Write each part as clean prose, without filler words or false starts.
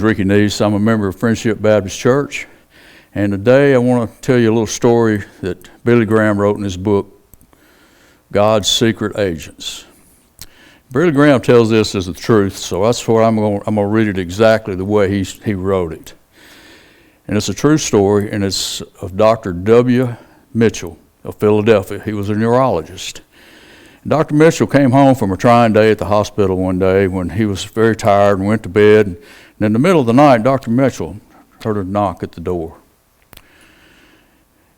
name's Ricky Neese. I'm a member of Friendship Baptist Church. And today I want to tell you a little story that Billy Graham wrote in his book, God's Secret Agents. Billy Graham tells this as the truth, so that's what I'm going to read it exactly the way he wrote it. And it's a true story, and it's of Dr. W. Mitchell of Philadelphia. He was a neurologist. Dr. Mitchell came home from a trying day at the hospital one day when he was very tired and went to bed. And in the middle of the night, Dr. Mitchell heard a knock at the door.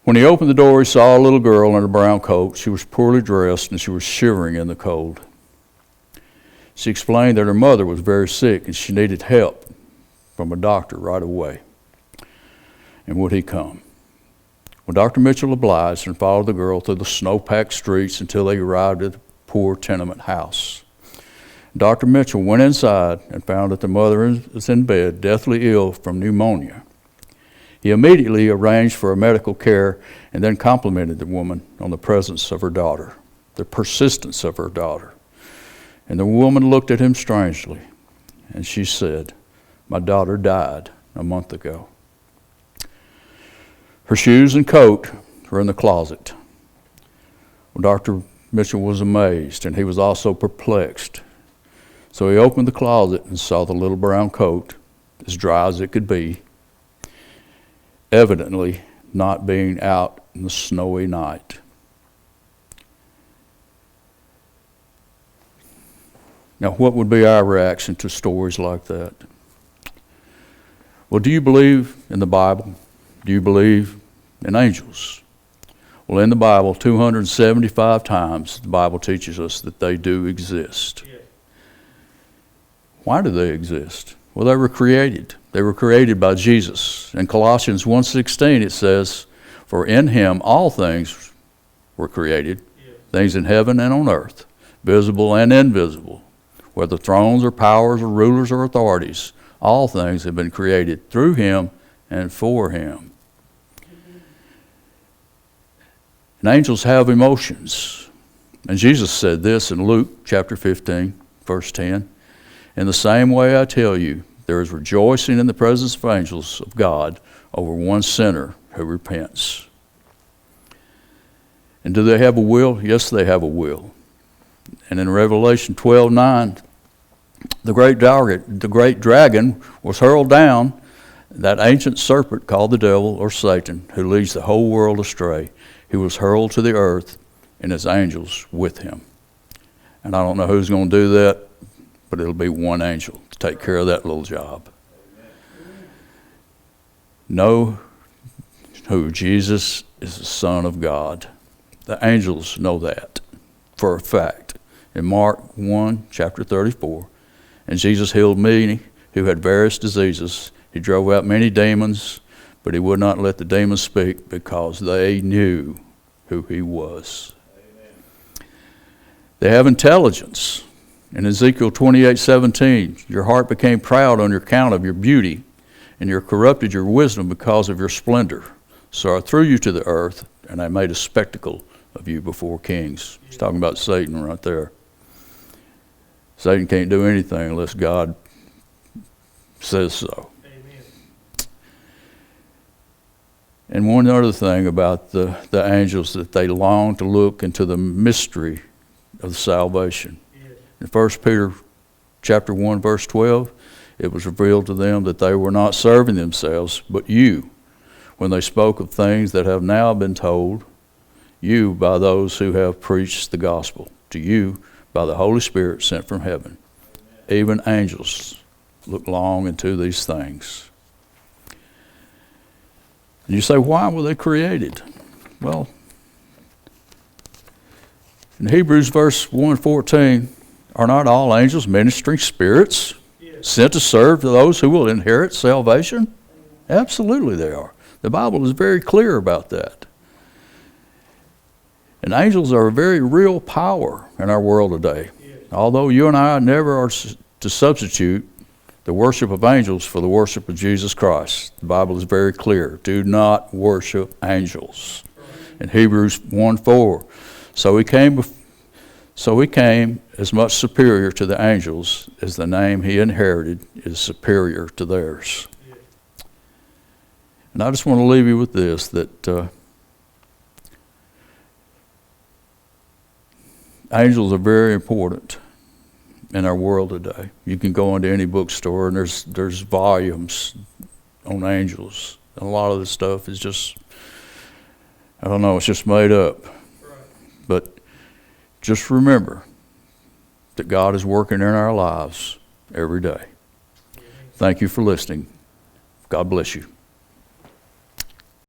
When he opened the door, he saw a little girl in a brown coat. She was poorly dressed and she was shivering in the cold. She explained that her mother was very sick and she needed help from a doctor right away. And would he come? Well, Dr. Mitchell obliged and followed the girl through the snow-packed streets until they arrived at a poor tenement house. Dr. Mitchell went inside and found that the mother was in bed, deathly ill from pneumonia. He immediately arranged for medical care and then complimented the woman on the presence of her daughter, the persistence of her daughter. And the woman looked at him strangely, and she said, "My daughter died a month ago." Her shoes and coat were in the closet. Well, Dr. Mitchell was amazed, and he was also perplexed. So he opened the closet and saw the little brown coat, as dry as it could be, evidently not being out in the snowy night. Now, what would be our reaction to stories like that? Well, do you believe in the Bible? Do you believe in angels? Well, in the Bible, 275 times, the Bible teaches us that they do exist. Yes. Why do they exist? Well, they were created. They were created by Jesus. In Colossians 1:16, it says, "For in him all things were created, yes, things in heaven and on earth, visible and invisible, whether thrones or powers or rulers or authorities, all things have been created through him and for him." And angels have emotions. And Jesus said this in Luke chapter 15, verse 10. "In the same way I tell you, there is rejoicing in the presence of angels of God over one sinner who repents." And do they have a will? Yes, they have a will. And in Revelation 12:9, the great dragon was hurled down, that ancient serpent called the devil or Satan, who leads the whole world astray. He was hurled to the earth and his angels with him. And I don't know who's going to do that, but it'll be one angel to take care of that little job. Know who Jesus is, the Son of God. The angels know that for a fact. In Mark 1, chapter 34, "And Jesus healed many who had various diseases. He drove out many demons, but he would not let the demons speak because they knew who he was." Amen. They have intelligence. In Ezekiel 28:17, "Your heart became proud on account of your beauty, and you corrupted your wisdom because of your splendor. So I threw you to the earth, and I made a spectacle of you before kings." He's talking about Satan right there. Satan can't do anything unless God says so. And one other thing about the angels, that they long to look into the mystery of salvation. Yes. In 1 Peter chapter 1, verse 12, it was revealed to them that they were not serving themselves, but you, when they spoke of things that have now been told you by those who have preached the gospel, to you by the Holy Spirit sent from heaven. Amen. Even angels look long into these things. And you say, why were they created? Well, in Hebrews verse 1:14, "Are not all angels ministering spirits, yes, sent to serve to those who will inherit salvation?" Absolutely they are. The Bible is very clear about that. And angels are a very real power in our world today. Yes. Although you and I never are to substitute the worship of angels for the worship of Jesus Christ. The Bible is very clear. Do not worship angels. In Hebrews 1:4, so So he came as much superior to the angels as the name he inherited is superior to theirs. And I just want to leave you with this, that angels are very important in our world today. You can go into any bookstore and there's volumes on angels. And a lot of this stuff is just, I don't know, it's just made up. But just remember that God is working in our lives every day. Thank you for listening. God bless you.